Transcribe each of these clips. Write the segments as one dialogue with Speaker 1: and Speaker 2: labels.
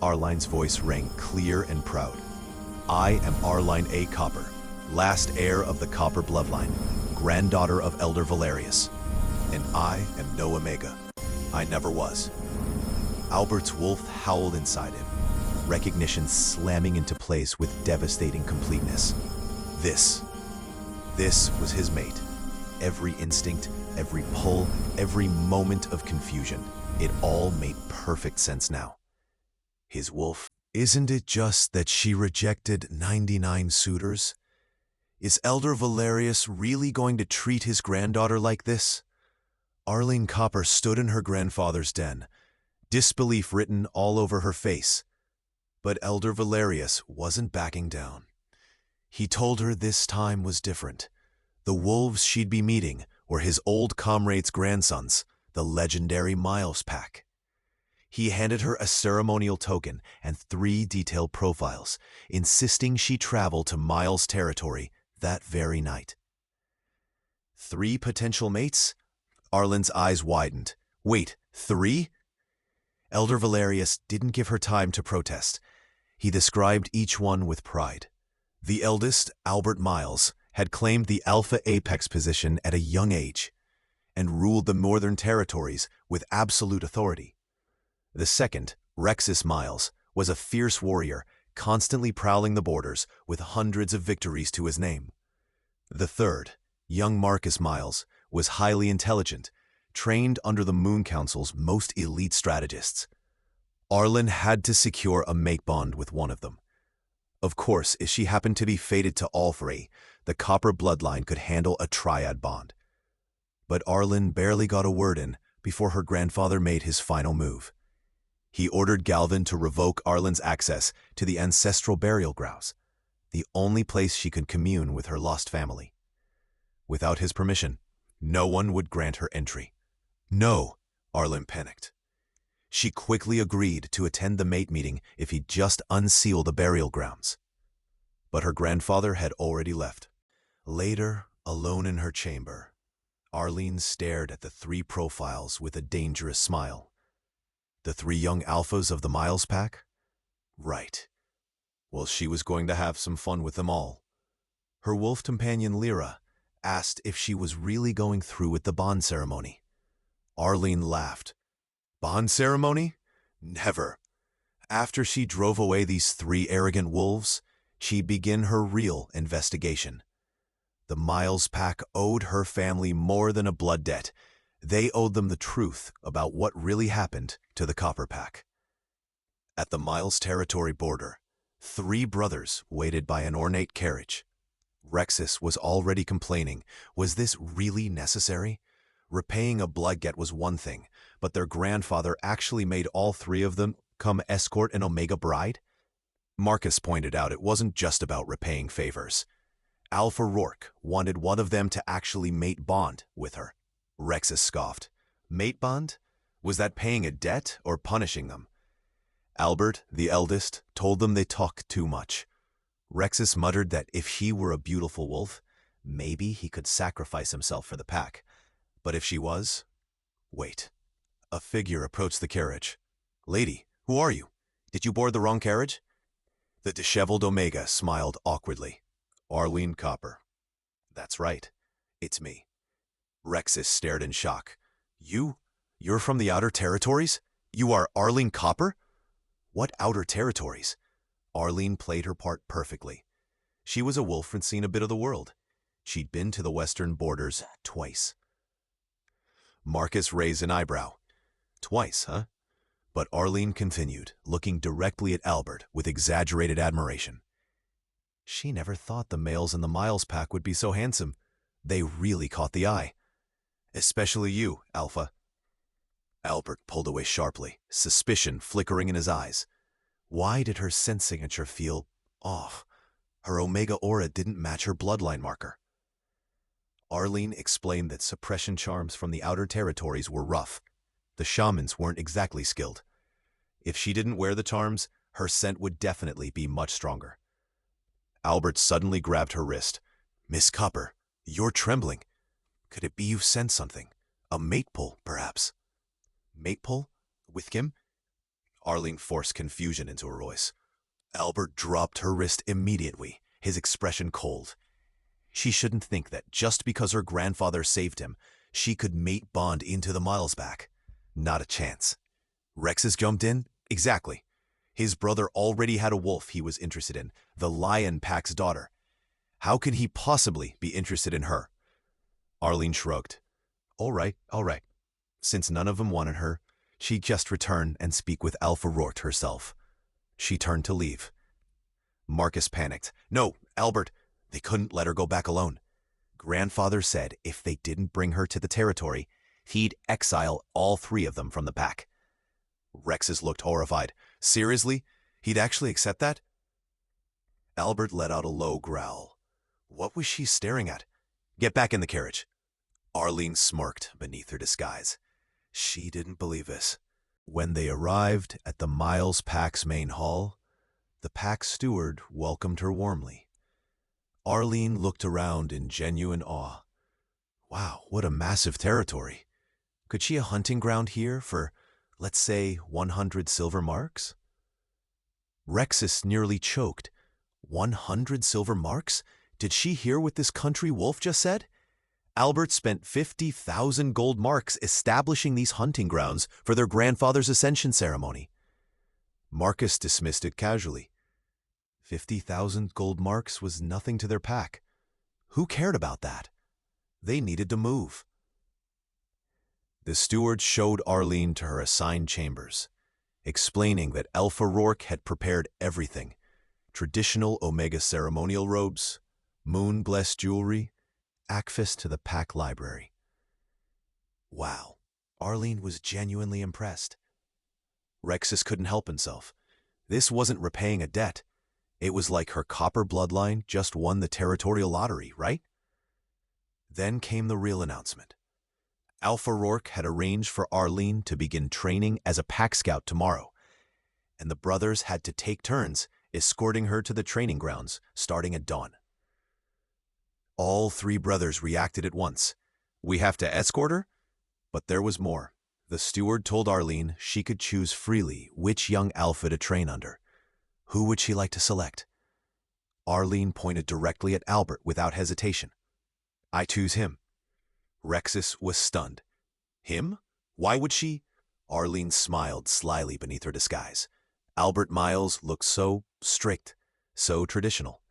Speaker 1: Arline's voice rang clear and proud. I am Arline A. Copper, last heir of the Copper bloodline, granddaughter of Elder Valerius. And I am no Omega. I never was. Albert's wolf howled inside him, recognition slamming into place with devastating completeness. This was his mate. Every instinct, every pull, every moment of confusion, it all made perfect sense now. His wolf. Isn't it just that she rejected 99 suitors? Is Elder Valerius really going to treat his granddaughter like this? Arline Copper stood in her grandfather's den, disbelief written all over her face. But Elder Valerius wasn't backing down. He told her this time was different. The wolves she'd be meeting were his old comrade's grandsons, the legendary Miles Pack. He handed her a ceremonial token and 3 detailed profiles, insisting she travel to Miles' territory that very night. 3 potential mates? Arline's eyes widened. Wait, 3? Elder Valerius didn't give her time to protest. He described each one with pride. The eldest, Albert Miles, had claimed the Alpha Apex position at a young age and ruled the Northern Territories with absolute authority. The second, Rexus Miles, was a fierce warrior, constantly prowling the borders with hundreds of victories to his name. The third, young Marcus Miles, was highly intelligent, trained under the Moon Council's most elite strategists. Arline had to secure a mate bond with one of them. Of course, if she happened to be fated to all 3, the Copper bloodline could handle a triad bond. But Arline barely got a word in before her grandfather made his final move. He ordered Galvin to revoke Arline's access to the ancestral burial grounds, the only place she could commune with her lost family. Without his permission, no one would grant her entry. No, Arline panicked. She quickly agreed to attend the mate meeting if he'd just unseal the burial grounds. But her grandfather had already left. Later, alone in her chamber, Arline stared at the 3 profiles with a dangerous smile. The 3 young alphas of the Miles Pack? Right. Well, she was going to have some fun with them all. Her wolf companion Lyra asked if she was really going through with the bond ceremony. Arline laughed. Bond ceremony? Never. After she drove away these 3 arrogant wolves, she'd begin her real investigation. The Miles Pack owed her family more than a blood debt. They owed them the truth about what really happened to the Copper Pack. At the Miles territory border, 3 brothers waited by an ornate carriage. Rexus was already complaining. Was this really necessary? Repaying a blood debt was one thing, but their grandfather actually made all 3 of them come escort an Omega bride? Marcus pointed out it wasn't just about repaying favors. Alpha Rourke wanted one of them to actually mate bond with her. Rexus scoffed. Mate bond? Was that paying a debt or punishing them? Albert, the eldest, told them they talked too much. Rexus muttered that if she were a beautiful wolf, maybe he could sacrifice himself for the pack. But if she was... Wait. A figure approached the carriage. Lady, who are you? Did you board the wrong carriage? The disheveled Omega smiled awkwardly. Arline Copper. That's right. It's me. Rexus stared in shock. You're from the Outer Territories? You are Arline Copper? What Outer Territories? Arline played her part perfectly. She was a wolf and seen a bit of the world. She'd been to the western borders twice. Marcus raised an eyebrow. Twice, huh? But Arline continued, looking directly at Albert with exaggerated admiration. She never thought the males in the Miles Pack would be so handsome. They really caught the eye. Especially you, Alpha. Albert pulled away sharply, suspicion flickering in his eyes. Why did her scent signature feel off? Her Omega aura didn't match her bloodline marker. Arline explained that suppression charms from the Outer Territories were rough. The shamans weren't exactly skilled. If she didn't wear the charms, her scent would definitely be much stronger. Albert suddenly grabbed her wrist. Miss Copper, you're trembling. Could it be you sense something? A mate pull, perhaps? Mate pull? With Kim? Arline forced confusion into her voice. Albert dropped her wrist immediately, his expression cold. She shouldn't think that just because her grandfather saved him, she could mate bond into the miles back. Not a chance. Rexus jumped in? Exactly. His brother already had a wolf he was interested in, the lion pack's daughter. How could he possibly be interested in her? Arline shrugged. All right. Since none of them wanted her, she'd just return and speak with Alpha Rourke herself. She turned to leave. Marcus panicked. No, Albert, they couldn't let her go back alone. Grandfather said if they didn't bring her to the territory, he'd exile all three of them from the pack. Rexus looked horrified. Seriously? He'd actually accept that? Albert let out a low growl. What was she staring at? Get back in the carriage. Arline smirked beneath her disguise. She didn't believe this. When they arrived at the Miles Pack's main hall, the pack steward welcomed her warmly. Arline looked around in genuine awe. Wow, what a massive territory. Could she a hunting ground here for, let's say, 100 silver marks? Rexus nearly choked. 100 silver marks? Did she hear what this country wolf just said? Albert spent 50,000 gold marks establishing these hunting grounds for their grandfather's ascension ceremony. Marcus dismissed it casually. 50,000 gold marks was nothing to their pack. Who cared about that? They needed to move. The steward showed Arline to her assigned chambers, explaining that Alpha Rourke had prepared everything: traditional Omega ceremonial robes, moon-blessed jewelry, access to the pack library. Wow, Arline was genuinely impressed. Rexus couldn't help himself. This wasn't repaying a debt. It was like her Copper bloodline just won the territorial lottery, right? Then came the real announcement. Alpha Rourke had arranged for Arline to begin training as a pack scout tomorrow, and the brothers had to take turns escorting her to the training grounds starting at dawn. All three brothers reacted at once. We have to escort her? But there was more. The steward told Arline she could choose freely which young alpha to train under. Who would she like to select? Arline pointed directly at Albert without hesitation. I choose him. Rexus was stunned. Him? Why would she? Arline smiled slyly beneath her disguise. Albert Miles looked so strict, so traditional.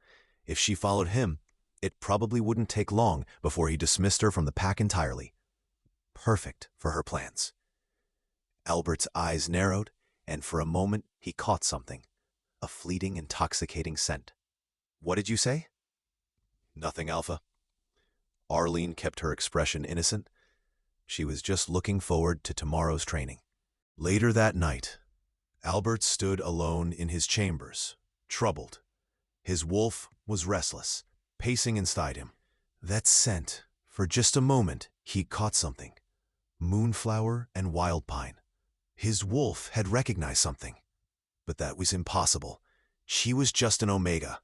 Speaker 1: If she followed him, it probably wouldn't take long before he dismissed her from the pack entirely. Perfect for her plans. Albert's eyes narrowed, and for a moment he caught something. A fleeting, intoxicating scent. What did you say? Nothing, Alpha. Arline kept her expression innocent. She was just looking forward to tomorrow's training. Later that night, Albert stood alone in his chambers, troubled. His wolf was restless, pacing inside him. That scent, for just a moment, he caught something. Moonflower and wild pine. His wolf had recognized something. But that was impossible. She was just an Omega.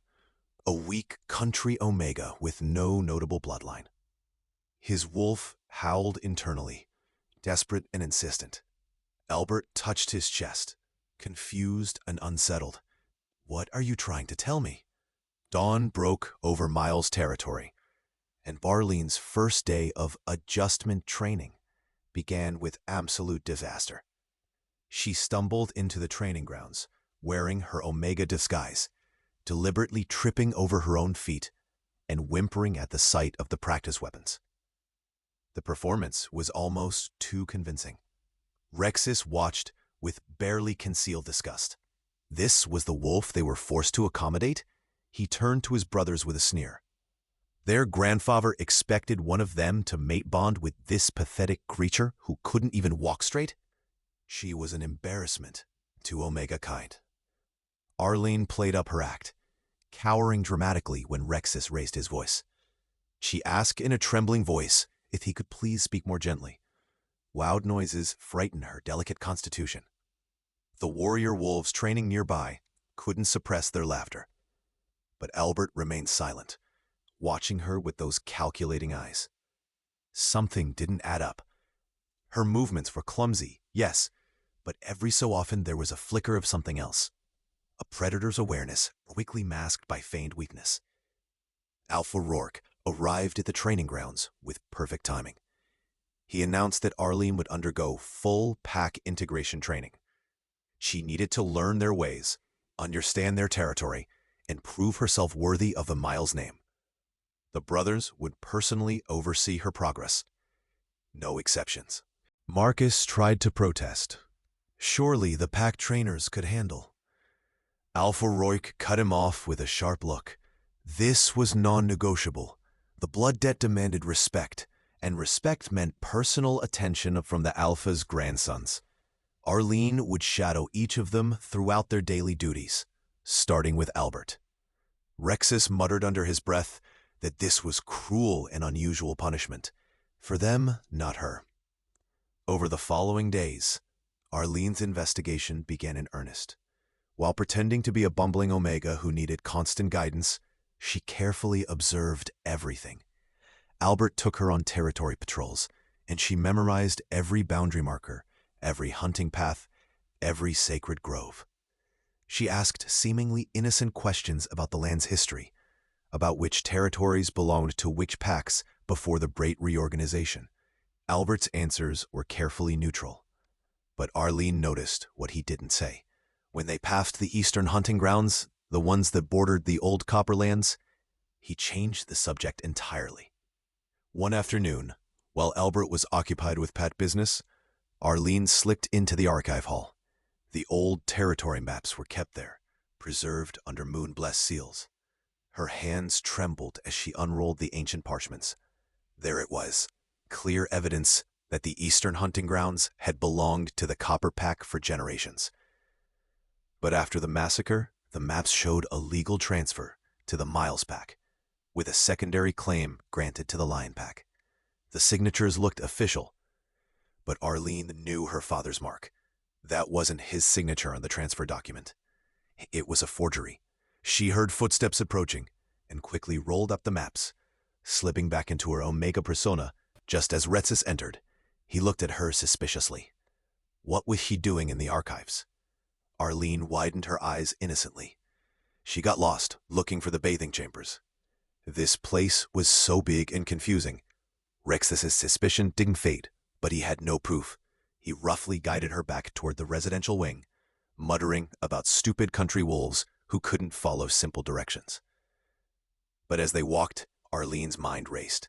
Speaker 1: A weak country Omega with no notable bloodline. His wolf howled internally, desperate and insistent. Albert touched his chest, confused and unsettled. What are you trying to tell me? Dawn broke over Miles' territory, and Arline's first day of adjustment training began with absolute disaster. She stumbled into the training grounds, wearing her Omega disguise, deliberately tripping over her own feet and whimpering at the sight of the practice weapons. The performance was almost too convincing. Rexus watched with barely concealed disgust. This was the wolf they were forced to accommodate? He turned to his brothers with a sneer. Their grandfather expected one of them to mate bond with this pathetic creature who couldn't even walk straight? She was an embarrassment to Omega kind. Arline played up her act, cowering dramatically when Rexus raised his voice. She asked in a trembling voice if he could please speak more gently. Loud noises frightened her delicate constitution. The warrior wolves training nearby couldn't suppress their laughter. But Albert remained silent, watching her with those calculating eyes. Something didn't add up. Her movements were clumsy, yes, But every so often there was a flicker of something else, a predator's awareness quickly masked by feigned weakness. Alpha Rourke arrived at the training grounds with perfect timing. He announced that Arline would undergo full pack integration training. She needed to learn their ways, understand their territory, and prove herself worthy of the Miles name. The brothers would personally oversee her progress. No exceptions. Marcus tried to protest. Surely the pack trainers could handle. Alpha Rourke cut him off with a sharp look. This was non-negotiable. The blood debt demanded respect, and respect meant personal attention from the Alpha's grandsons. Arline would shadow each of them throughout their daily duties, starting with Albert. Rexus muttered under his breath that this was cruel and unusual punishment. For them, not her. Over the following days, Arline's investigation began in earnest. While pretending to be a bumbling Omega who needed constant guidance, she carefully observed everything. Albert took her on territory patrols, and she memorized every boundary marker, every hunting path, every sacred grove. She asked seemingly innocent questions about the land's history, about which territories belonged to which packs before the Great Reorganization. Albert's answers were carefully neutral, but Arline noticed what he didn't say. When they passed the eastern hunting grounds, the ones that bordered the old copper lands, he changed the subject entirely. One afternoon, while Albert was occupied with pet business, Arline slipped into the archive hall. The old territory maps were kept there, preserved under moon-blessed seals. Her hands trembled as she unrolled the ancient parchments. There it was, clear evidence that the eastern hunting grounds had belonged to the Copper Pack for generations. But after the massacre, the maps showed a legal transfer to the Miles Pack, with a secondary claim granted to the Lion Pack. The signatures looked official, but Arline knew her father's mark. That wasn't his signature on the transfer document. It was a forgery. She heard footsteps approaching and quickly rolled up the maps, slipping back into her Omega persona just as Retsus entered. He looked at her suspiciously. What was she doing in the archives? Arline widened her eyes innocently. She got lost, looking for the bathing chambers. This place was so big and confusing. Rexus's suspicion didn't fade, but he had no proof. He roughly guided her back toward the residential wing, muttering about stupid country wolves who couldn't follow simple directions. But as they walked, Arline's mind raced.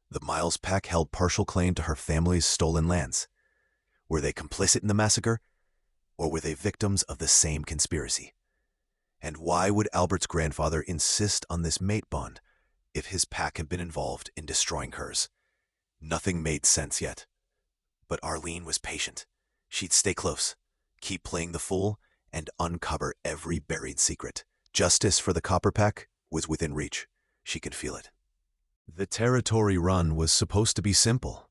Speaker 1: The Miles Pack held partial claim to her family's stolen lands. Were they complicit in the massacre? Or were they victims of the same conspiracy? And why would Albert's grandfather insist on this mate bond if his pack had been involved in destroying hers? Nothing made sense yet. But Arline was patient. She'd stay close, keep playing the fool, and uncover every buried secret. Justice for the Copper Pack was within reach. She could feel it. The territory run was supposed to be simple.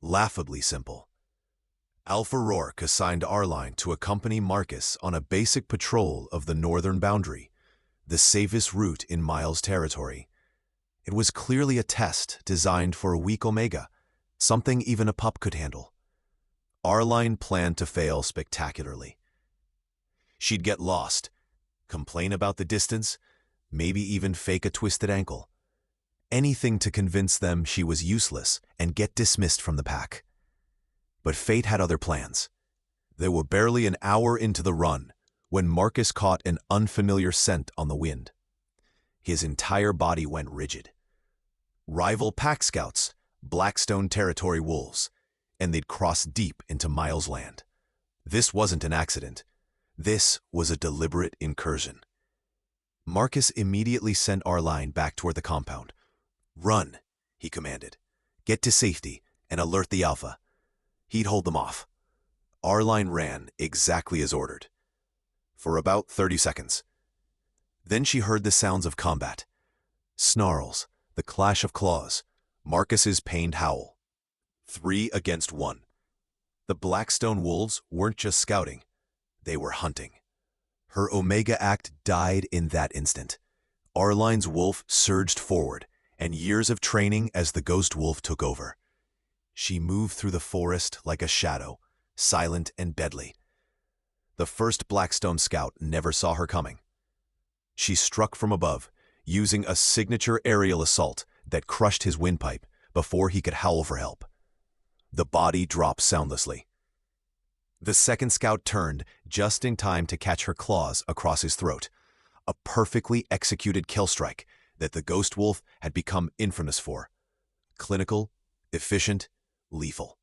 Speaker 1: Laughably simple. Alpha Rourke assigned Arline to accompany Marcus on a basic patrol of the northern boundary, the safest route in Miles territory. It was clearly a test designed for a weak Omega, something even a pup could handle. Arline planned to fail spectacularly. She'd get lost, complain about the distance, maybe even fake a twisted ankle. Anything to convince them she was useless and get dismissed from the pack. But fate had other plans. They were barely an hour into the run when Marcus caught an unfamiliar scent on the wind. His entire body went rigid. Rival pack scouts, Blackstone territory wolves, and they'd crossed deep into Miles land. This wasn't an accident. This was a deliberate incursion. Marcus immediately sent Arline back toward the compound. "Run," he commanded. "Get to safety and alert the Alpha." He'd hold them off. Arline ran exactly as ordered. For about 30 seconds. Then she heard the sounds of combat. Snarls, the clash of claws, Marcus's pained howl. 3 against 1. The Blackstone wolves weren't just scouting. They were hunting. Her Omega Act died in that instant. Arline's wolf surged forward, and years of training as the ghost wolf took over. She moved through the forest like a shadow, silent and deadly. The first Blackstone scout never saw her coming. She struck from above, using a signature aerial assault that crushed his windpipe before he could howl for help. The body dropped soundlessly. The second scout turned just in time to catch her claws across his throat, a perfectly executed kill strike that the ghost wolf had become infamous for. Clinical, efficient, lethal.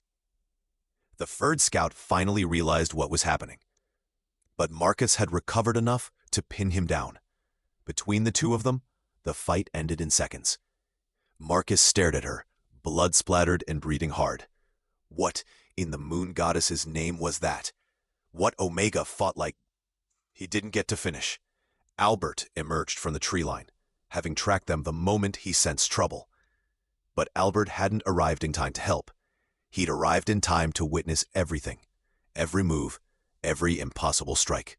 Speaker 1: The third scout finally realized what was happening. But Marcus had recovered enough to pin him down. Between the two of them, the fight ended in seconds. Marcus stared at her, blood-splattered and breathing hard. What in the moon goddess's name was that? What Omega fought like? He didn't get to finish. Albert emerged from the tree line, having tracked them the moment he sensed trouble. But Albert hadn't arrived in time to help. He'd arrived in time to witness everything, every move, every impossible strike.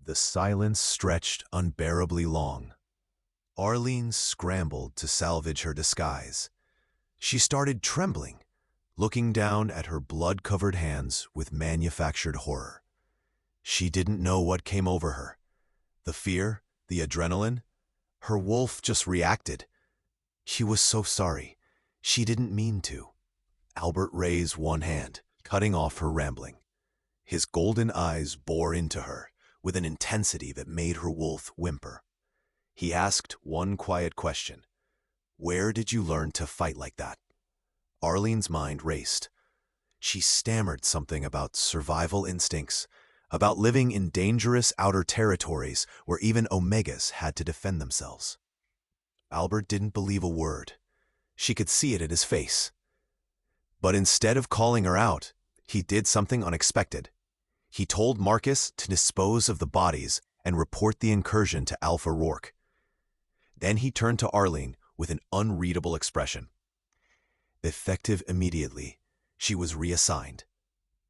Speaker 1: The silence stretched unbearably long. Arline scrambled to salvage her disguise. She started trembling, looking down at her blood-covered hands with manufactured horror. She didn't know what came over her. The fear, the adrenaline. Her wolf just reacted. She was so sorry. She didn't mean to. Albert raised one hand, cutting off her rambling. His golden eyes bore into her with an intensity that made her wolf whimper. He asked one quiet question. Where did you learn to fight like that? Arlene's mind raced. She stammered something about survival instincts, about living in dangerous outer territories where even Omegas had to defend themselves. Albert didn't believe a word. She could see it in his face. But instead of calling her out, he did something unexpected. He told Marcus to dispose of the bodies and report the incursion to Alpha Rourke. Then he turned to Arline with an unreadable expression. Effective immediately, she was reassigned.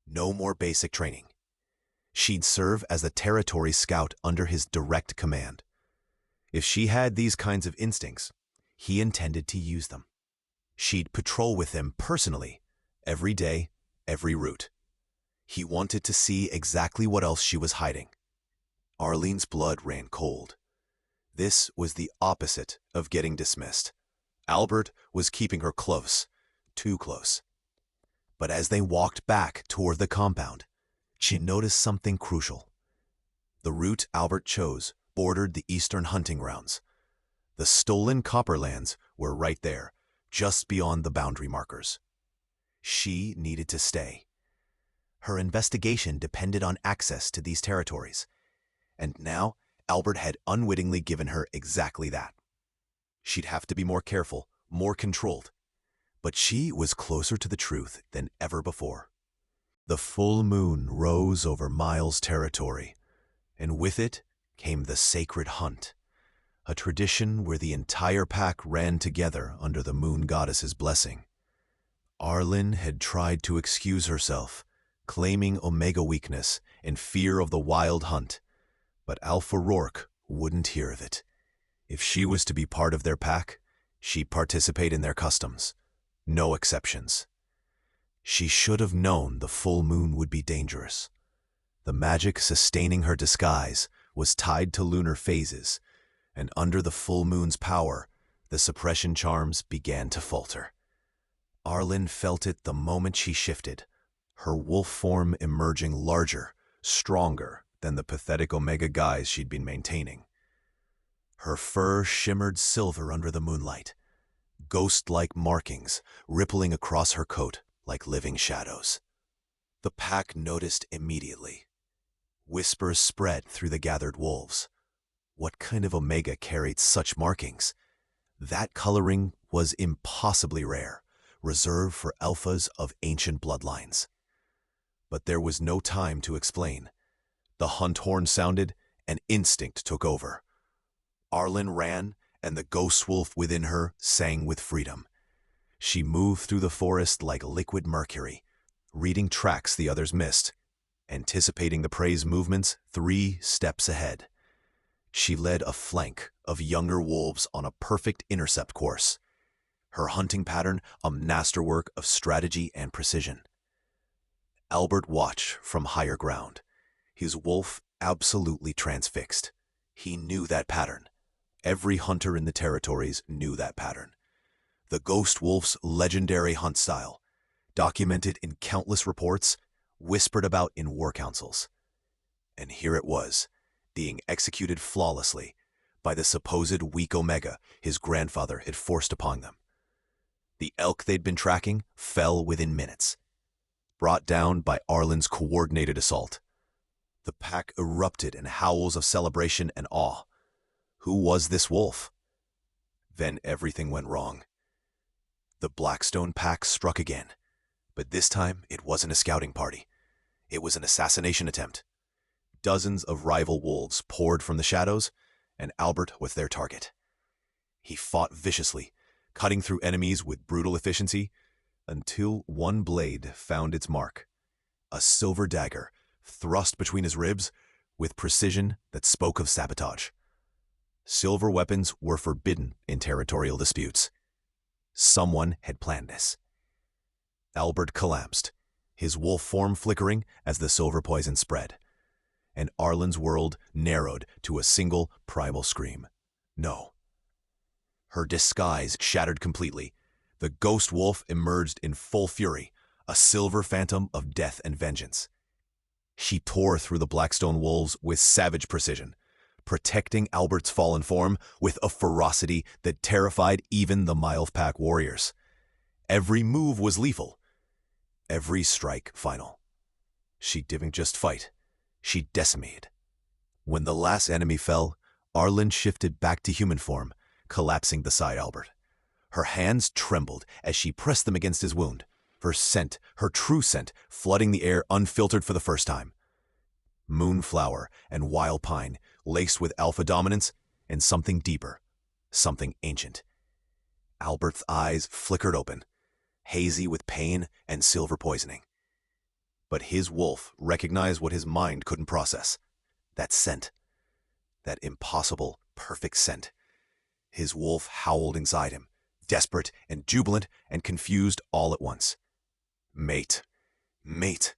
Speaker 1: No more basic training. She'd serve as a territory scout under his direct command. If she had these kinds of instincts, he intended to use them. She'd patrol with him personally, every day, every route. He wanted to see exactly what else she was hiding. Arlene's blood ran cold. This was the opposite of getting dismissed. Albert was keeping her close, too close. But as they walked back toward the compound, she noticed something crucial. The route Albert chose bordered the eastern hunting grounds. The stolen copperlands were right there, just beyond the boundary markers. She needed to stay. Her investigation depended on access to these territories, and now Albert had unwittingly given her exactly that. She'd have to be more careful, more controlled, but she was closer to the truth than ever before. The full moon rose over Miles' territory, and with it came the sacred hunt, a tradition where the entire pack ran together under the moon goddess's blessing. Arline had tried to excuse herself, claiming Omega weakness and fear of the wild hunt, but Alpha Rourke wouldn't hear of it. If she was to be part of their pack, she'd participate in their customs. No exceptions. She should have known the full moon would be dangerous. The magic sustaining her disguise was tied to lunar phases, and under the full moon's power, the suppression charms began to falter. Arline felt it the moment she shifted, her wolf form emerging larger, stronger than the pathetic Omega guise she'd been maintaining. Her fur shimmered silver under the moonlight, ghost-like markings rippling across her coat like living shadows. The pack noticed immediately. Whispers spread through the gathered wolves. What kind of Omega carried such markings? That coloring was impossibly rare, reserved for alphas of ancient bloodlines. But there was no time to explain. The hunt horn sounded, and instinct took over. Arline ran, and the ghost wolf within her sang with freedom. She moved through the forest like liquid mercury, reading tracks the others missed, anticipating the prey's movements 3 steps ahead. She led a flank of younger wolves on a perfect intercept course, her hunting pattern a masterwork of strategy and precision. Albert watched from higher ground, his wolf absolutely transfixed. He knew that pattern. Every hunter in the territories knew that pattern. The ghost wolf's legendary hunt style, documented in countless reports, whispered about in war councils. And here it was, being executed flawlessly by the supposed weak Omega his grandfather had forced upon them. The elk they'd been tracking fell within minutes, brought down by Arline's coordinated assault. The pack erupted in howls of celebration and awe. Who was this wolf? Then everything went wrong. The Blackstone pack struck again, but this time it wasn't a scouting party. It was an assassination attempt. Dozens of rival wolves poured from the shadows, and Albert was their target. He fought viciously, cutting through enemies with brutal efficiency, until one blade found its mark. A silver dagger thrust between his ribs with precision that spoke of sabotage. Silver weapons were forbidden in territorial disputes. Someone had planned this. Albert collapsed, his wolf form flickering as the silver poison spread, and Arline's world narrowed to a single primal scream. No. Her disguise shattered completely. The ghost wolf emerged in full fury, a silver phantom of death and vengeance. She tore through the Blackstone wolves with savage precision, protecting Albert's fallen form with a ferocity that terrified even the Mild Pack warriors. Every move was lethal, every strike final. She didn't just fight, she decimated. When the last enemy fell, Arline shifted back to human form, collapsing beside Albert. Her hands trembled as she pressed them against his wound, her scent, her true scent, flooding the air unfiltered for the first time. Moonflower and wild pine, laced with alpha dominance and something deeper, something ancient. Albert's eyes flickered open, hazy with pain and silver poisoning. But his wolf recognized what his mind couldn't process. That scent. That impossible, perfect scent. His wolf howled inside him, desperate and jubilant and confused all at once. Mate. Mate.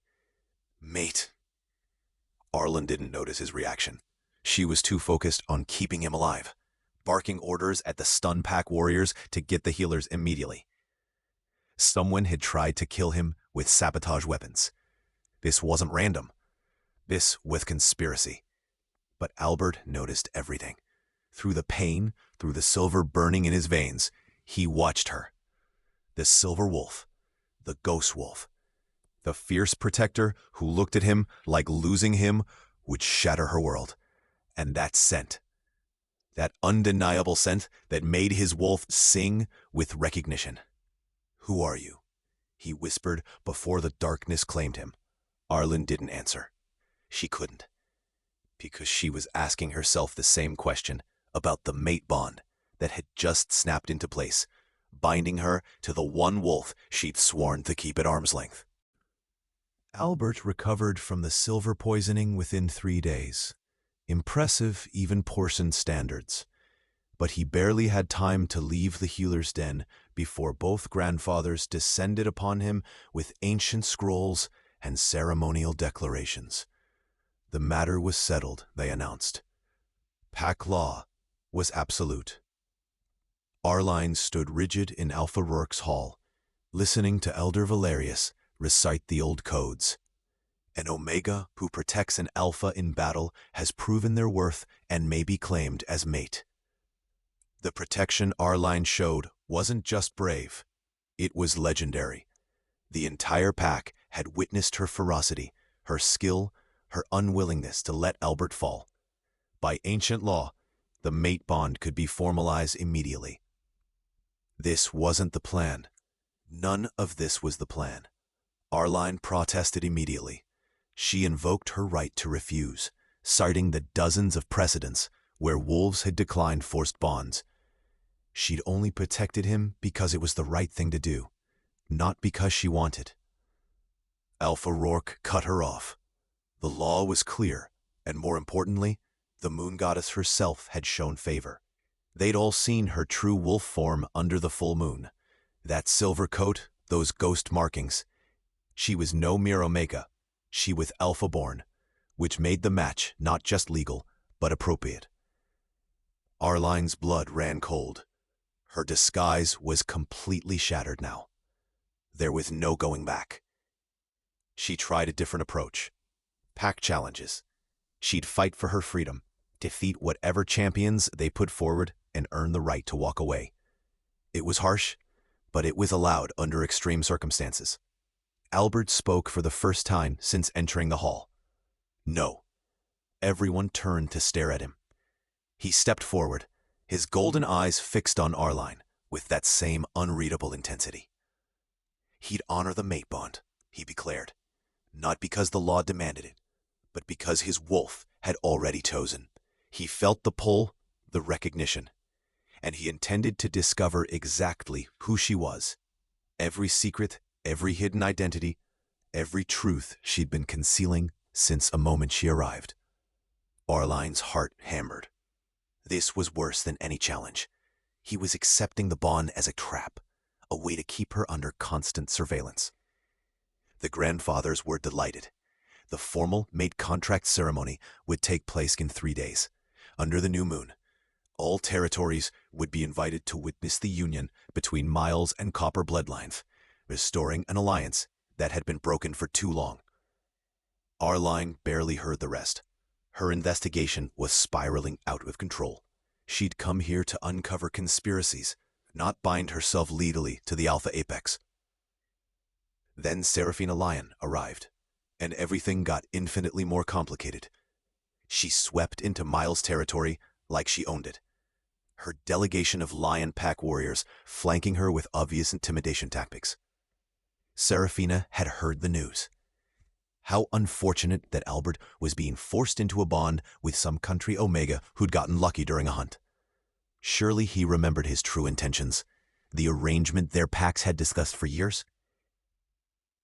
Speaker 1: Mate. Arline didn't notice his reaction. She was too focused on keeping him alive, barking orders at the stun pack warriors to get the healers immediately. Someone had tried to kill him with sabotage weapons. This wasn't random. This was conspiracy. But Albert noticed everything. Through the pain, through the silver burning in his veins, he watched her. The silver wolf, the ghost wolf, the fierce protector who looked at him like losing him would shatter her world. And that scent, that undeniable scent that made his wolf sing with recognition. "Who are you?" he whispered before the darkness claimed him. Arline didn't answer. She couldn't, because she was asking herself the same question about the mate bond that had just snapped into place, binding her to the one wolf she'd sworn to keep at arm's length. Albert recovered from the silver poisoning within 3 days. Impressive, even portion standards. But he barely had time to leave the healer's den before both grandfathers descended upon him with ancient scrolls and ceremonial declarations. The matter was settled, they announced. Pack law was absolute. Arline stood rigid in Alpha Rourke's hall, listening to Elder Valerius recite the old codes. An Omega who protects an Alpha in battle has proven their worth and may be claimed as mate. The protection Arline showed wasn't just brave, it was legendary. The entire pack had witnessed her ferocity, her skill, her unwillingness to let Albert fall. By ancient law, the mate bond could be formalized immediately. This wasn't the plan. None of this was the plan. Arline protested immediately. She invoked her right to refuse, citing the dozens of precedents where wolves had declined forced bonds. She'd only protected him because it was the right thing to do, not because she wanted. Alpha Rourke cut her off. The law was clear, and more importantly, the moon goddess herself had shown favor. They'd all seen her true wolf form under the full moon. That silver coat, those ghost markings. She was no mere Omega. She was Alpha-born, which made the match not just legal, but appropriate. Arline's blood ran cold. Her disguise was completely shattered now. There was no going back. She tried a different approach. Pack challenges. She'd fight for her freedom, defeat whatever champions they put forward, and earn the right to walk away. It was harsh, but it was allowed under extreme circumstances. Albert spoke for the first time since entering the hall. No. Everyone turned to stare at him. He stepped forward, his golden eyes fixed on Arline with that same unreadable intensity. He'd honor the mate bond, he declared, not because the law demanded it, but because his wolf had already chosen. He felt the pull, the recognition, and he intended to discover exactly who she was. Every secret, every hidden identity, every truth she'd been concealing since a moment she arrived. Arline's heart hammered. This was worse than any challenge. He was accepting the bond as a trap, a way to keep her under constant surveillance. The grandfathers were delighted. The formal mate contract ceremony would take place in 3 days, under the new moon. All territories would be invited to witness the union between Miles and Copper bloodlines, restoring an alliance that had been broken for too long. Arline barely heard the rest. Her investigation was spiraling out of control. She'd come here to uncover conspiracies, not bind herself legally to the Alpha Apex. Then Seraphina Lion arrived, and everything got infinitely more complicated. She swept into Miles' territory like she owned it. Her delegation of Lion Pack warriors flanking her with obvious intimidation tactics. Seraphina had heard the news. How unfortunate that Albert was being forced into a bond with some country Omega who'd gotten lucky during a hunt. Surely he remembered his true intentions, the arrangement their packs had discussed for years.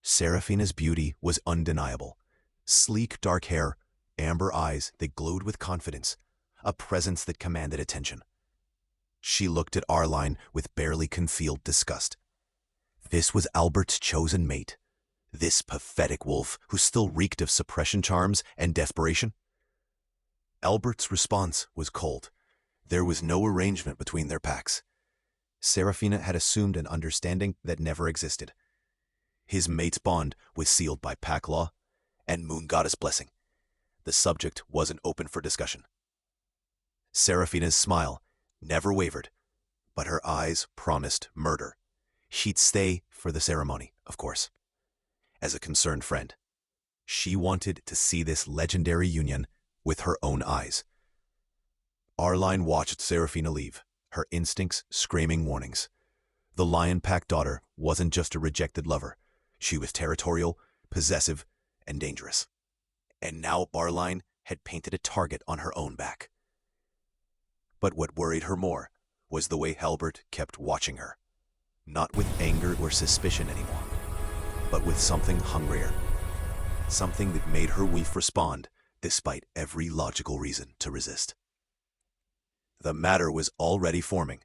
Speaker 1: Seraphina's beauty was undeniable. Sleek dark hair, amber eyes that glowed with confidence, a presence that commanded attention. She looked at Arline with barely concealed disgust. This was Albert's chosen mate. This pathetic wolf who still reeked of suppression charms and desperation. Albert's response was cold. There was no arrangement between their packs. Seraphina had assumed an understanding that never existed. His mate's bond was sealed by pack law and Moon Goddess blessing. The subject wasn't open for discussion. Seraphina's smile never wavered, but her eyes promised murder. She'd stay for the ceremony, of course. As a concerned friend, she wanted to see this legendary union with her own eyes. Arline watched Seraphina leave, her instincts screaming warnings. The Lion Pack daughter wasn't just a rejected lover. She was territorial, possessive, and dangerous. And now Arline had painted a target on her own back. But what worried her more was the way Albert kept watching her. Not with anger or suspicion anymore, but with something hungrier. Something that made her wolf respond despite every logical reason to resist. The matter was already forming.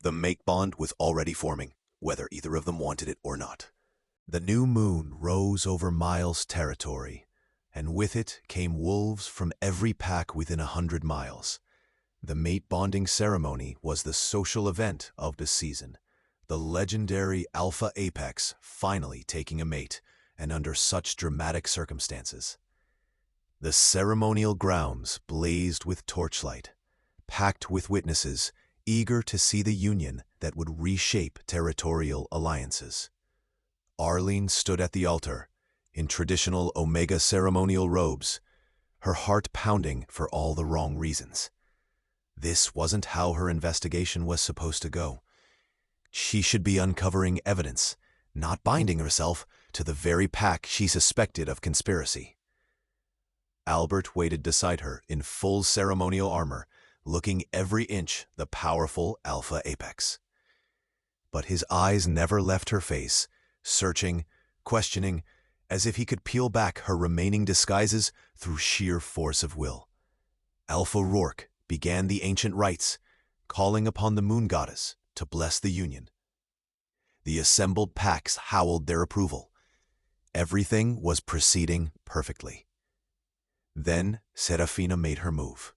Speaker 1: The make bond was already forming, whether either of them wanted it or not. The new moon rose over Miles' territory, and with it came wolves from every pack within 100 miles. The mate bonding ceremony was the social event of the season. The legendary Alpha Apex finally taking a mate, and under such dramatic circumstances. The ceremonial grounds blazed with torchlight, packed with witnesses, eager to see the union that would reshape territorial alliances. Arline stood at the altar, in traditional Omega ceremonial robes, her heart pounding for all the wrong reasons. This wasn't how her investigation was supposed to go. She should be uncovering evidence, not binding herself to the very pack she suspected of conspiracy. Albert waited beside her in full ceremonial armor, looking every inch the powerful Alpha Apex. But his eyes never left her face, searching, questioning, as if he could peel back her remaining disguises through sheer force of will. Alpha Rourke began the ancient rites, calling upon the Moon Goddess to bless the union. The assembled packs howled their approval, Everything was proceeding perfectly. Then Serafina made her move.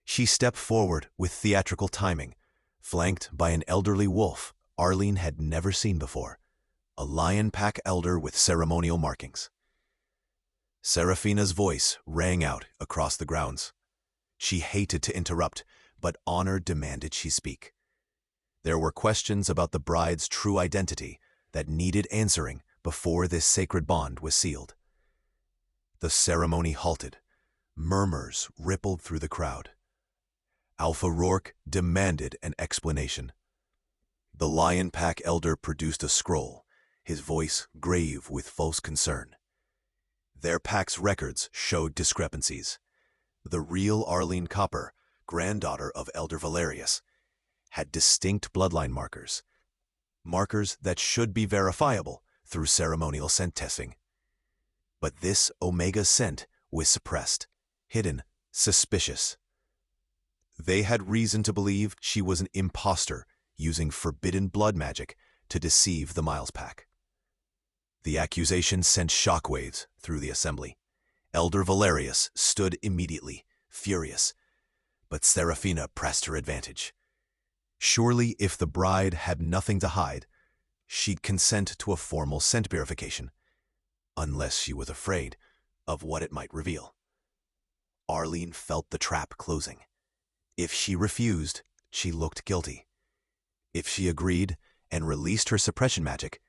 Speaker 1: She stepped forward with theatrical timing, flanked by an elderly wolf Arline had never seen before, a lion pack elder with ceremonial markings. Serafina's voice rang out across the grounds. She hated to interrupt, but honor demanded she speak. There were questions about the bride's true identity that needed answering before this sacred bond was sealed. The ceremony halted. Murmurs rippled through the crowd. Alpha Rourke demanded an explanation. The Lion Pack elder produced a scroll, his voice grave with false concern. Their pack's records showed discrepancies. The real Arline Copper, granddaughter of Elder Valerius, had distinct bloodline markers that should be verifiable through ceremonial scent testing. But this Omega scent was suppressed, hidden, suspicious. They had reason to believe she was an imposter using forbidden blood magic to deceive the Miles Pack. The accusation sent shockwaves through the assembly. Elder Valerius stood immediately, furious, but Serafina pressed her advantage. Surely, if the bride had nothing to hide, she'd consent to a formal scent verification, unless she was afraid of what it might reveal. Arline felt the trap closing. If she refused, she looked guilty. If she agreed and released her suppression magic,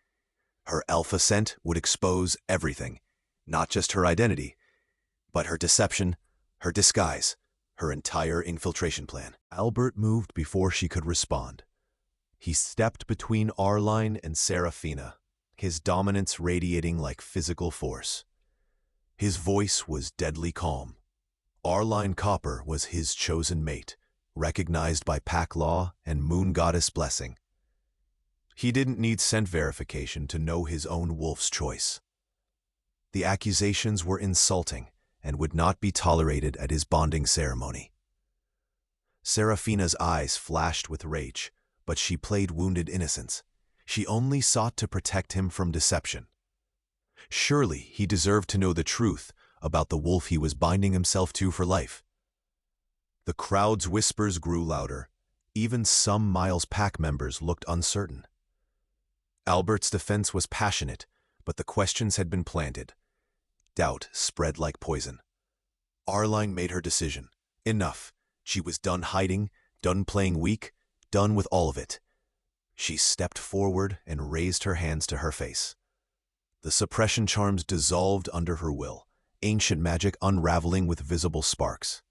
Speaker 1: her alpha scent would expose everything, not just her identity, but her deception, her disguise, her entire infiltration plan. Albert moved before she could respond. He stepped between Arline and Serafina, his dominance radiating like physical force. His voice was deadly calm. Arline Copper was his chosen mate, recognized by pack law and moon goddess blessing. He didn't need scent verification to know his own wolf's choice. The accusations were insulting and would not be tolerated at his bonding ceremony. Serafina's eyes flashed with rage, but she played wounded innocence. She only sought to protect him from deception. Surely he deserved to know the truth about the wolf he was binding himself to for life. The crowd's whispers grew louder. Even some Miles Pack members looked uncertain. Albert's defense was passionate, but the questions had been planted. Doubt spread like poison. Arline made her decision. Enough. She was done hiding, done playing weak, done with all of it. She stepped forward and raised her hands to her face. The suppression charms dissolved under her will, ancient magic unraveling with visible sparks.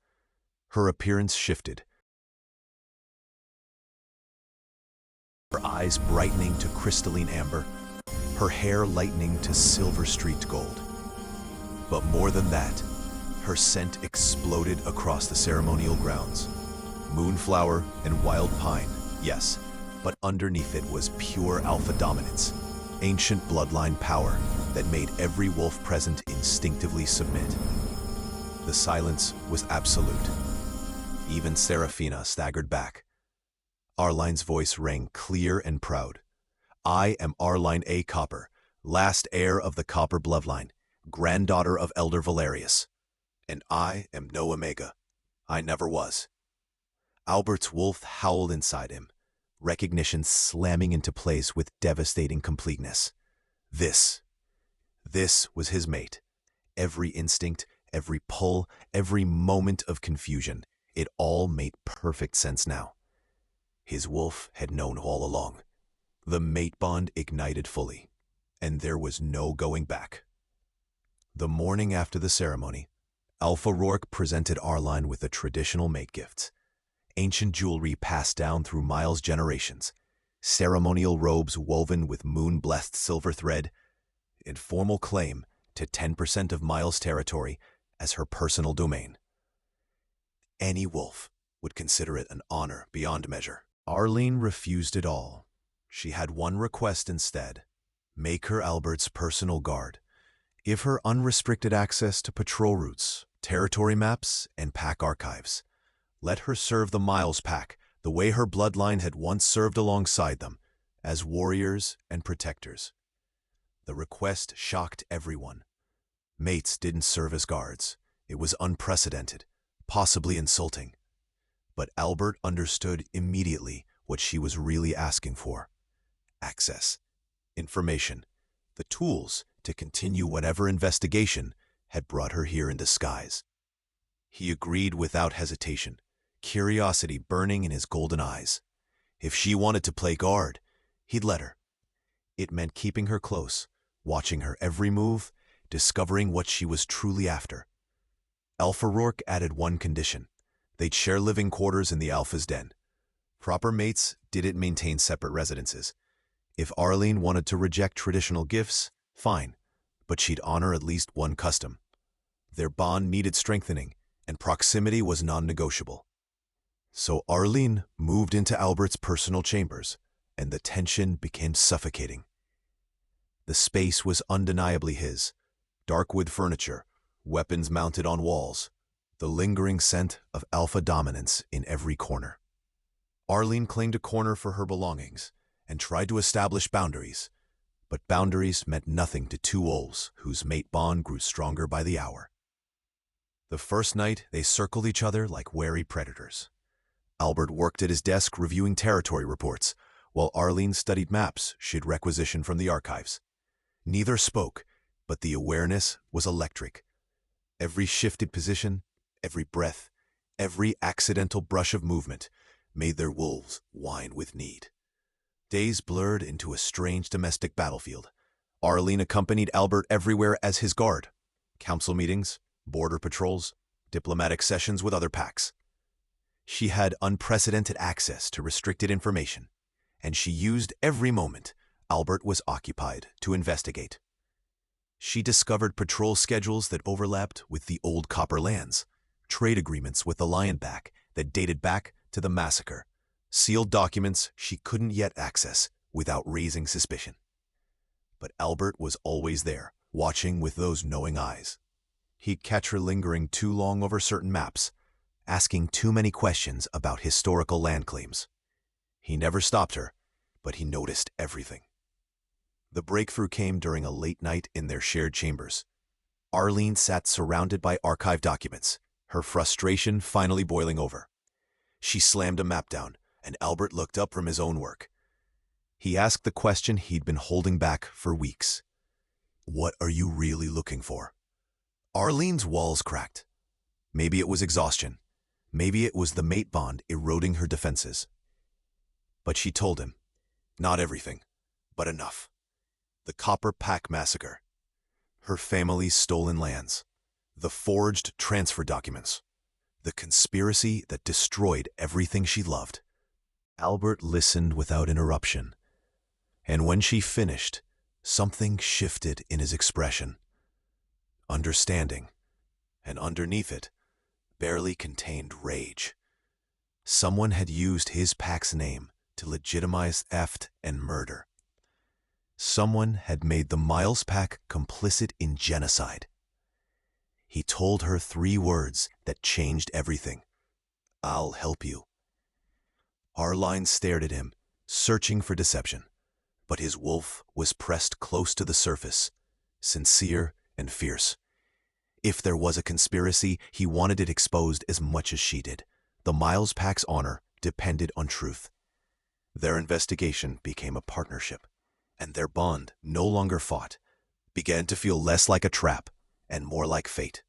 Speaker 1: Her appearance shifted, her eyes brightening to crystalline amber, her hair lightening to silver-streaked gold. But more than that, her scent exploded across the ceremonial grounds. Moonflower and wild pine, yes, but underneath it was pure alpha dominance, ancient bloodline power that made every wolf present instinctively submit. The silence was absolute. Even Serafina staggered back. Arline's voice rang clear and proud. I am Arline Copper, last heir of the Copper bloodline, granddaughter of Elder Valerius. And I am no Omega. I never was. Albert's wolf howled inside him, recognition slamming into place with devastating completeness. This was his mate. Every instinct, every pull, every moment of confusion, it all made perfect sense now. His wolf had known all along. The mate bond ignited fully, and there was no going back. The morning after the ceremony, Alpha Rourke presented Arline with the traditional mate gifts. Ancient jewelry passed down through Miles' generations, ceremonial robes woven with moon-blessed silver thread, and formal claim to 10% of Miles' territory as her personal domain. Any wolf would consider it an honor beyond measure. Arline refused it all. She had one request instead: make her Albert's personal guard. Give her unrestricted access to patrol routes, territory maps, and pack archives. Let her serve the Miles Pack the way her bloodline had once served alongside them, as warriors and protectors. The request shocked everyone. Mates didn't serve as guards. It was unprecedented, possibly insulting. But Albert understood immediately what she was really asking for. Access, information, the tools to continue whatever investigation had brought her here in disguise. He agreed without hesitation, curiosity burning in his golden eyes. If she wanted to play guard, he'd let her. It meant keeping her close, watching her every move, discovering what she was truly after. Alpha Rourke added one condition. They'd share living quarters in the Alpha's den. Proper mates didn't maintain separate residences. If Arline wanted to reject traditional gifts, fine, but she'd honor at least one custom. Their bond needed strengthening, and proximity was non-negotiable. So Arline moved into Albert's personal chambers, and the tension became suffocating. The space was undeniably his. Dark wood furniture, weapons mounted on walls, the lingering scent of alpha dominance in every corner. Arline claimed a corner for her belongings and tried to establish boundaries, but boundaries meant nothing to two wolves whose mate bond grew stronger by the hour. The first night, they circled each other like wary predators. Albert worked at his desk reviewing territory reports, while Arline studied maps she'd requisitioned from the archives. Neither spoke, but the awareness was electric. Every shifted position, every breath, every accidental brush of movement made their wolves whine with need. Days blurred into a strange domestic battlefield. Arline accompanied Albert everywhere as his guard. Council meetings, border patrols, diplomatic sessions with other packs. She had unprecedented access to restricted information, and she used every moment Albert was occupied to investigate. She discovered patrol schedules that overlapped with the old Copper lands, trade agreements with the Lionback that dated back to the massacre, sealed documents she couldn't yet access without raising suspicion. But Albert was always there, watching with those knowing eyes. He'd catch her lingering too long over certain maps, asking too many questions about historical land claims. He never stopped her, but he noticed everything. The breakthrough came during a late night in their shared chambers. Arline sat surrounded by archive documents, her frustration finally boiling over. She slammed a map down, and Albert looked up from his own work. He asked the question he'd been holding back for weeks. "What are you really looking for?" Arline's walls cracked. Maybe it was exhaustion. Maybe it was the mate bond eroding her defenses. But she told him, not everything, but enough. The Copper Pack massacre, her family's stolen lands, the forged transfer documents, the conspiracy that destroyed everything she loved. Albert listened without interruption, and when she finished, something shifted in his expression. Understanding, and underneath it, barely contained rage. Someone had used his pack's name to legitimize theft and murder. Someone had made the Miles Pack complicit in genocide. He told her 3 words that changed everything. "I'll help you." Arline stared at him, searching for deception, but his wolf was pressed close to the surface, sincere and fierce. If there was a conspiracy, he wanted it exposed as much as she did. The Miles Pack's honor depended on truth. Their investigation became a partnership, and their bond no longer fought, began to feel less like a trap and more like fate.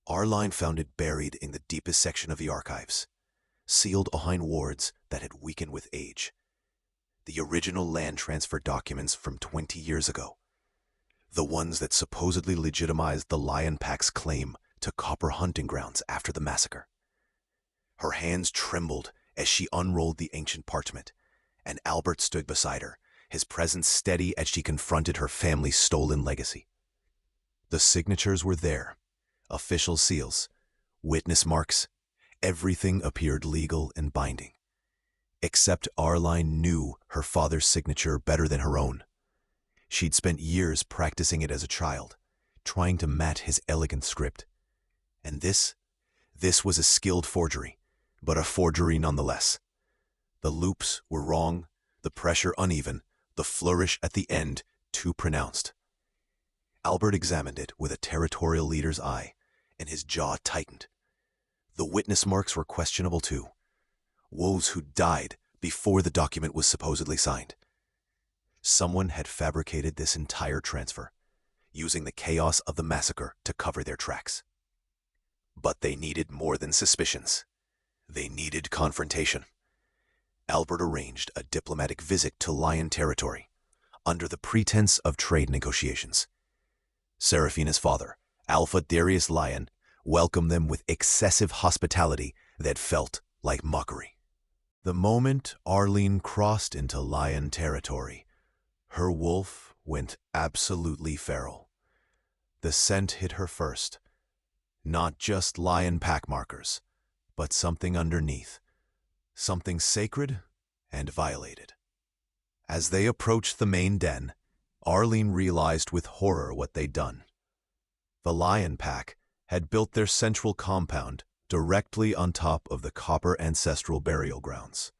Speaker 1: Arline found it buried in the deepest section of the archives, sealed behind wards that had weakened with age. The original land transfer documents from 20 years ago. The ones that supposedly legitimized the Lion Pack's claim to Copper hunting grounds after the massacre. Her hands trembled as she unrolled the ancient parchment, and Albert stood beside her, his presence steady as she confronted her family's stolen legacy. The signatures were there, official seals, witness marks, everything appeared legal and binding. Except Arline knew her father's signature better than her own. She'd spent years practicing it as a child, trying to match his elegant script. And this was a skilled forgery, but a forgery nonetheless. The loops were wrong, the pressure uneven, the flourish at the end too pronounced. Albert examined it with a territorial leader's eye, and his jaw tightened. The witness marks were questionable too. Wolves who died before the document was supposedly signed. Someone had fabricated this entire transfer, using the chaos of the massacre to cover their tracks. But they needed more than suspicions. They needed confrontation. Albert arranged a diplomatic visit to Lion territory, under the pretense of trade negotiations. Seraphina's father, Alpha Darius Lion, welcomed them with excessive hospitality that felt like mockery. The moment Arline crossed into Lion territory, her wolf went absolutely feral. The scent hit her first. Not just lion pack markers, but something underneath. Something sacred and violated. As they approached the main den, Arline realized with horror what they'd done. The lion pack had built their central compound directly on top of the Copper ancestral burial grounds.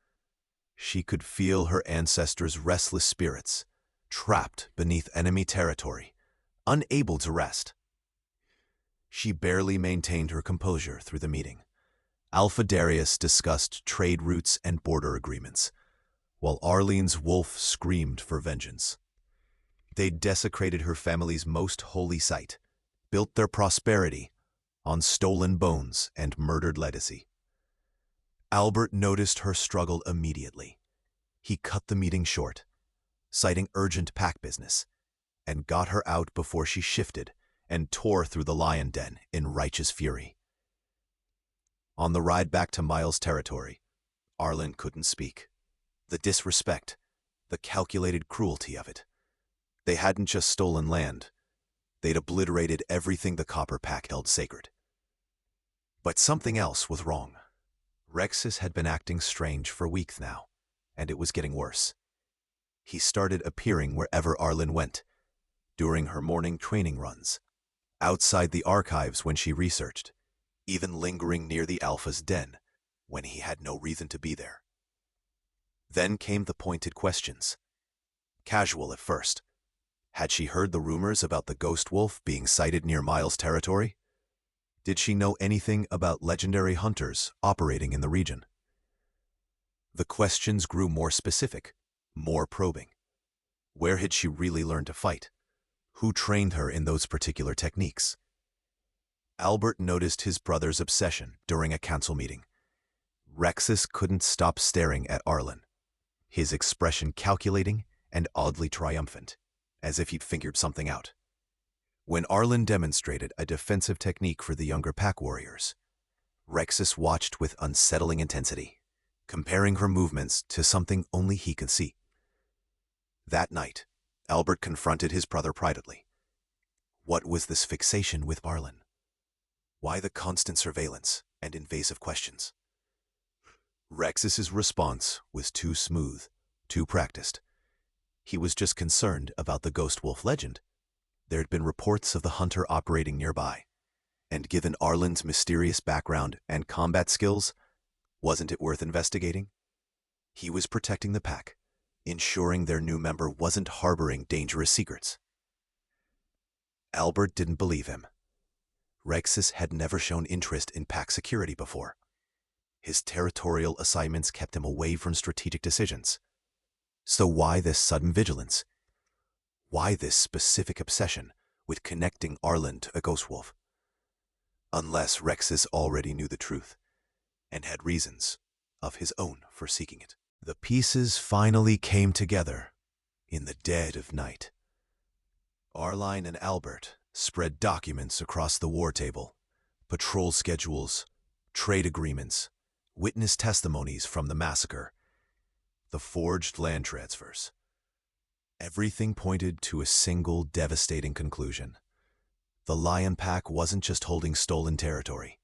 Speaker 1: She could feel her ancestors' restless spirits, trapped beneath enemy territory, unable to rest. She barely maintained her composure through the meeting. Alpha Darius discussed trade routes and border agreements, while Arline's wolf screamed for vengeance. They'd desecrated her family's most holy site, built their prosperity on stolen bones and murdered legacy. Albert noticed her struggle immediately. He cut the meeting short, citing urgent pack business, and got her out before she shifted and tore through the lion den in righteous fury. On the ride back to Miles' territory, Arline couldn't speak. The disrespect, the calculated cruelty of it. They hadn't just stolen land. They'd obliterated everything the Copper Pack held sacred. But something else was wrong. Rexus had been acting strange for weeks now, and it was getting worse. He started appearing wherever Arline went, during her morning training runs, outside the archives when she researched, even lingering near the Alpha's den when he had no reason to be there. Then came the pointed questions. Casual at first. Had she heard the rumors about the ghost wolf being sighted near Miles' territory? Did she know anything about legendary hunters operating in the region? The questions grew more specific, more probing. Where had she really learned to fight? Who trained her in those particular techniques? Albert noticed his brother's obsession during a council meeting. Rexus couldn't stop staring at Arline, his expression calculating and oddly triumphant, as if he'd figured something out. When Arline demonstrated a defensive technique for the younger pack warriors, Rexus watched with unsettling intensity, comparing her movements to something only he could see. That night, Albert confronted his brother privately. What was this fixation with Arline? Why the constant surveillance and invasive questions? Rexus's response was too smooth, too practiced. He was just concerned about the ghost wolf legend. There had been reports of the hunter operating nearby, and given Arline's mysterious background and combat skills, wasn't it worth investigating? He was protecting the pack, ensuring their new member wasn't harboring dangerous secrets. Albert didn't believe him. Rexus had never shown interest in pack security before. His territorial assignments kept him away from strategic decisions. So why this sudden vigilance? Why this specific obsession with connecting Arline to a ghost wolf? Unless Rexus already knew the truth and had reasons of his own for seeking it. The pieces finally came together in the dead of night. Arline and Albert spread documents across the war table, patrol schedules, trade agreements, witness testimonies from the massacre, the forged land transfers. Everything pointed to a single devastating conclusion. The Lion Pack wasn't just holding stolen territory.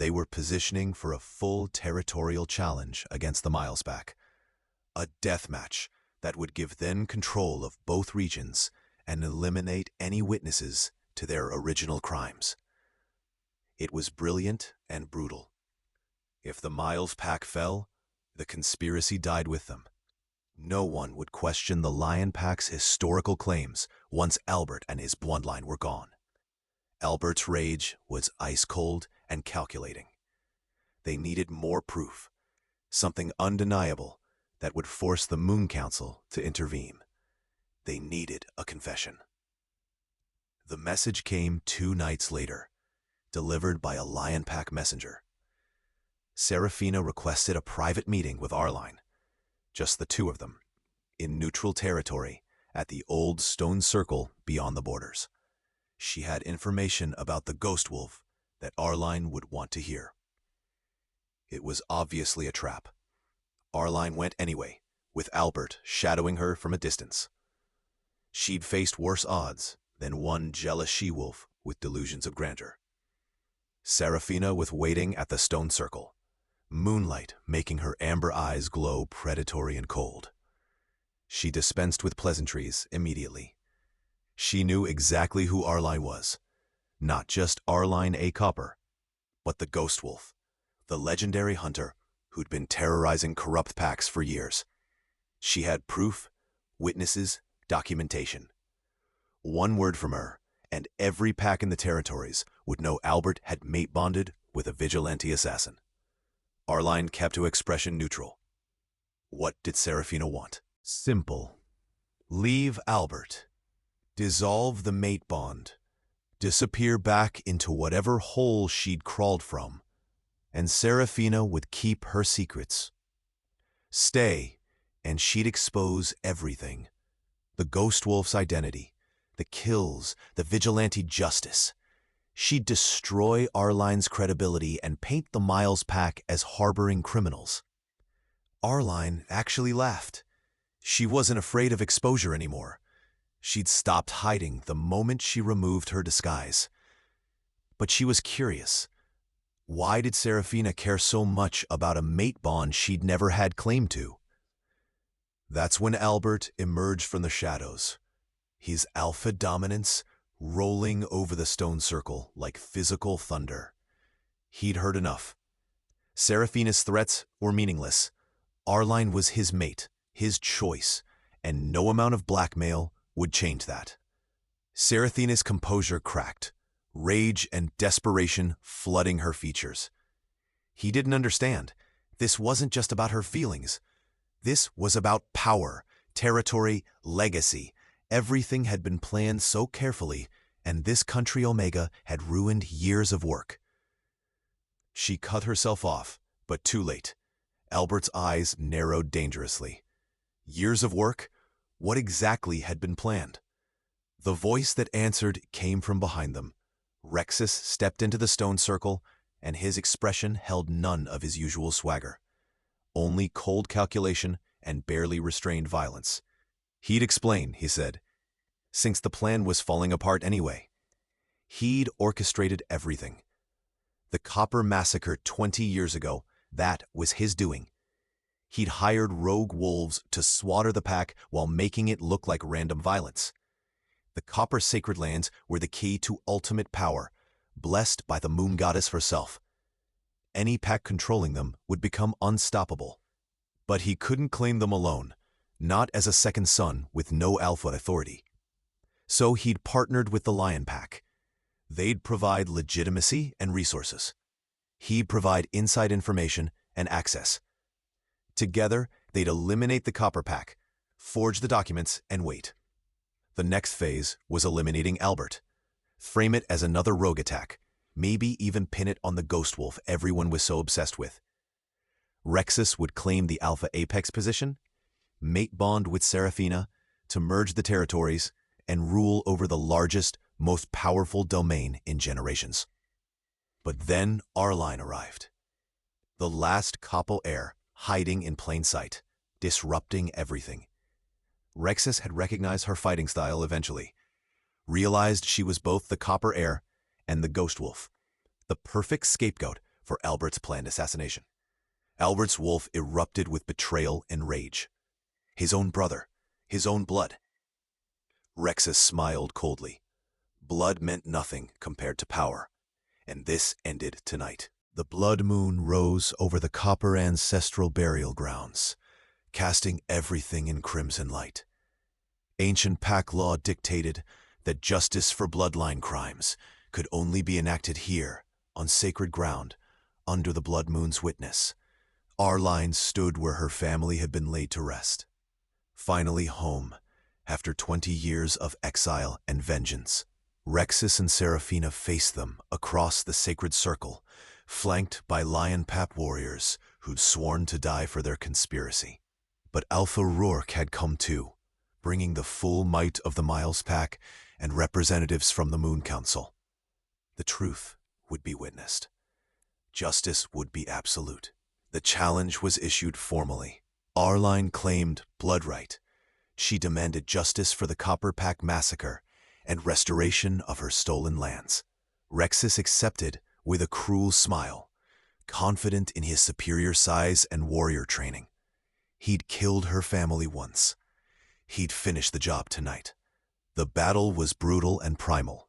Speaker 1: They were positioning for a full territorial challenge against the Miles Pack, a death match that would give them control of both regions and eliminate any witnesses to their original crimes. It was brilliant and brutal. If the Miles Pack fell, the conspiracy died with them. No one would question the Lion Pack's historical claims once Albert and his bloodline were gone. Albert's rage was ice-cold and calculating. They needed more proof, something undeniable that would force the Moon Council to intervene. They needed a confession. The message came 2 nights later, delivered by a Lion Pack messenger. Serafina requested a private meeting with Arline, just the 2 of them, in neutral territory at the old stone circle beyond the borders. She had information about the ghost wolf that Arline would want to hear. It was obviously a trap. Arline went anyway, with Albert shadowing her from a distance. She'd faced worse odds than one jealous she-wolf with delusions of grandeur. Serafina was waiting at the stone circle, moonlight making her amber eyes glow predatory and cold. She dispensed with pleasantries immediately. She knew exactly who Arline was, not just Arline Copper, but the ghost wolf, the legendary hunter who'd been terrorizing corrupt packs for years. She had proof, witnesses, documentation. One word from her, and every pack in the territories would know Albert had mate bonded with a vigilante assassin. Arline kept her expression neutral. What did Serafina want? Simple. Leave Albert. Dissolve the mate bond. Disappear back into whatever hole she'd crawled from, and Serafina would keep her secrets. Stay, and she'd expose everything. The ghost wolf's identity, the kills, the vigilante justice. She'd destroy Arline's credibility and paint the Miles Pack as harboring criminals. Arline actually laughed. She wasn't afraid of exposure anymore. She'd stopped hiding the moment she removed her disguise. But she was curious. Why did Serafina care so much about a mate bond she'd never had claim to? That's when Albert emerged from the shadows, his alpha dominance rolling over the stone circle like physical thunder. He'd heard enough. Serafina's threats were meaningless. Arline was his mate, his choice, and no amount of blackmail would change that. Serafina's composure cracked, rage and desperation flooding her features. He didn't understand. This wasn't just about her feelings. This was about power, territory, legacy. Everything had been planned so carefully, and this country Omega had ruined years of work. She cut herself off, but too late. Albert's eyes narrowed dangerously. Years of work? What exactly had been planned? The voice that answered came from behind them. Rexus stepped into the stone circle, and his expression held none of his usual swagger. Only cold calculation and barely restrained violence. He'd explain, he said, since the plan was falling apart anyway. He'd orchestrated everything. The Copper Massacre 20 years ago, that was his doing. He'd hired rogue wolves to slaughter the pack while making it look like random violence. The Copper Sacred Lands were the key to ultimate power, blessed by the Moon Goddess herself. Any pack controlling them would become unstoppable. But he couldn't claim them alone, not as a second son with no alpha authority. So he'd partnered with the Lion Pack. They'd provide legitimacy and resources. He'd provide inside information and access. Together, they'd eliminate the Copper Pack, forge the documents, and wait. The next phase was eliminating Albert. Frame it as another rogue attack, maybe even pin it on the ghost wolf everyone was so obsessed with. Rexus would claim the Alpha Apex position, mate bond with Serafina to merge the territories, and rule over the largest, most powerful domain in generations. But then Arline arrived. The last Coppo heir, hiding in plain sight, disrupting everything. Rexus had recognized her fighting style eventually, realized she was both the Copper heir and the Ghost Wolf, the perfect scapegoat for Albert's planned assassination. Albert's wolf erupted with betrayal and rage. His own brother, his own blood. Rexus smiled coldly. Blood meant nothing compared to power, and this ended tonight. The blood moon rose over the Copper ancestral burial grounds, casting everything in crimson light. Ancient pack law dictated that justice for bloodline crimes could only be enacted here, on sacred ground, under the blood moon's witness. Arline stood where her family had been laid to rest. Finally home, after 20 years of exile and vengeance, Rexus and Seraphina faced them across the sacred circle, flanked by lion pap warriors who'd sworn to die for their conspiracy. But Alpha Rourke had come too, bringing the full might of the Miles Pack and representatives from the Moon Council. The truth would be witnessed. Justice would be absolute. The challenge was issued formally. Arline claimed blood right. She demanded justice for the Copper Pack massacre and restoration of her stolen lands. Rexus accepted with a cruel smile, confident in his superior size and warrior training. He'd killed her family once. He'd finish the job tonight. The battle was brutal and primal.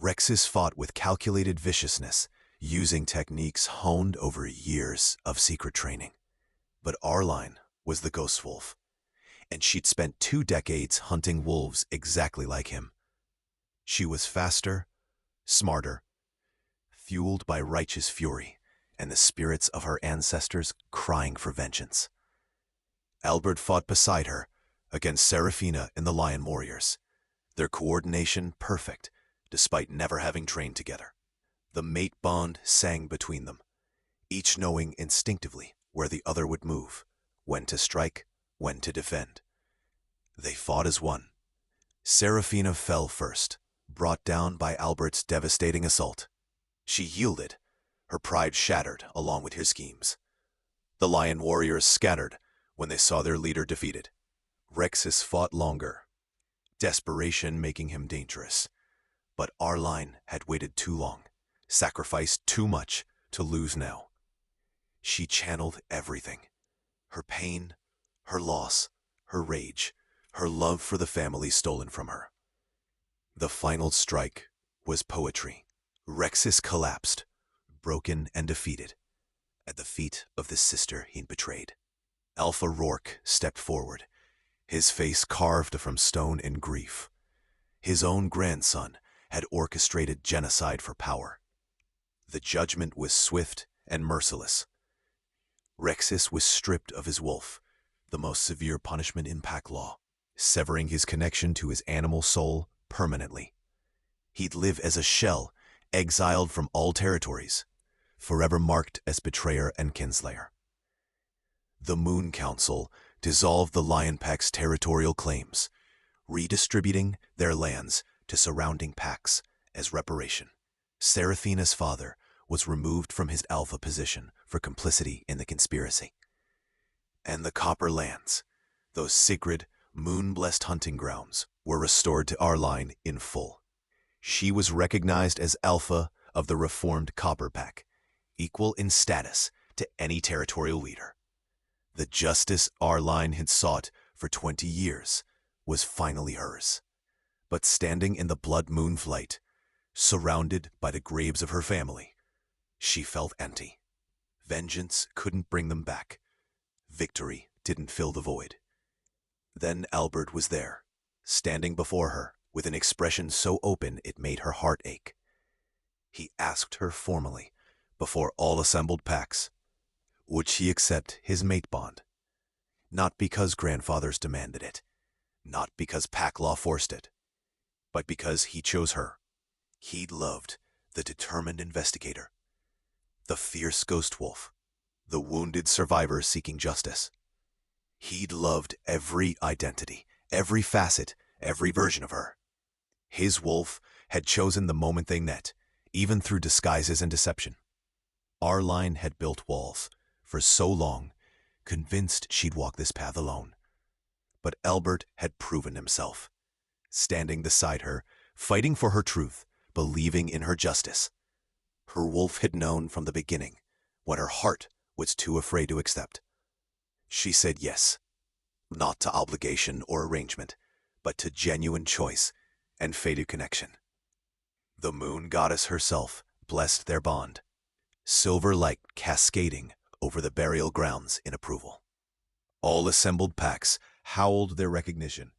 Speaker 1: Rexus fought with calculated viciousness, using techniques honed over years of secret training. But Arline was the ghost wolf, and she'd spent 2 decades hunting wolves exactly like him. She was faster, smarter, fueled by righteous fury and the spirits of her ancestors crying for vengeance. Albert fought beside her against Seraphina and the Lion Warriors, their coordination perfect despite never having trained together. The mate bond sang between them, each knowing instinctively where the other would move, when to strike, when to defend. They fought as one. Seraphina fell first, brought down by Albert's devastating assault. She yielded, her pride shattered along with his schemes. The Lion Warriors scattered when they saw their leader defeated. Rexus fought longer, desperation making him dangerous. But Arline had waited too long, sacrificed too much to lose now. She channeled everything. Her pain, her loss, her rage, her love for the family stolen from her. The final strike was poetry. Rexus collapsed, broken and defeated, at the feet of the sister he'd betrayed. Alpha Rourke stepped forward, his face carved from stone in grief. His own grandson had orchestrated genocide for power. The judgment was swift and merciless. Rexus was stripped of his wolf, the most severe punishment in pack law, severing his connection to his animal soul permanently. He'd live as a shell, exiled from all territories, forever marked as betrayer and kinslayer. The Moon Council dissolved the Lion Pack's territorial claims, redistributing their lands to surrounding packs as reparation. Seraphina's father was removed from his alpha position for complicity in the conspiracy. And the Copper lands, those sacred, moon-blessed hunting grounds, were restored to Arline in full. She was recognized as alpha of the reformed Copper Pack, equal in status to any territorial leader. The justice Arline had sought for 20 years was finally hers. But standing in the blood moon flight, surrounded by the graves of her family, she felt empty. Vengeance couldn't bring them back. Victory didn't fill the void. Then Albert was there, standing before her with an expression so open it made her heart ache. He asked her formally, before all assembled packs, would she accept his mate bond? Not because grandfathers demanded it, not because pack law forced it, but because he chose her. He'd loved the determined investigator, the fierce ghost wolf, the wounded survivor seeking justice. He'd loved every identity, every facet, every version of her. His wolf had chosen the moment they met, even through disguises and deception. Arline had built walls for so long, convinced she'd walk this path alone. But Albert had proven himself, standing beside her, fighting for her truth, believing in her justice. Her wolf had known from the beginning what her heart was too afraid to accept. She said yes, not to obligation or arrangement, but to genuine choice and fated connection. The moon goddess herself blessed their bond, silver light cascading over the burial grounds in approval. All assembled packs howled their recognition.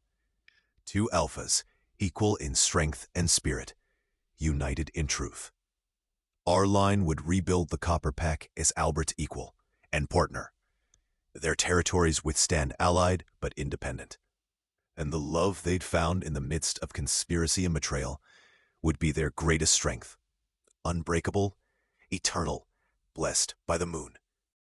Speaker 1: Two alphas, equal in strength and spirit, united in truth. Arline would rebuild the Copper Pack as Albert's equal and partner. Their territories withstand allied but independent. And the love they'd found in the midst of conspiracy and betrayal would be their greatest strength. Unbreakable, eternal, blessed by the moon.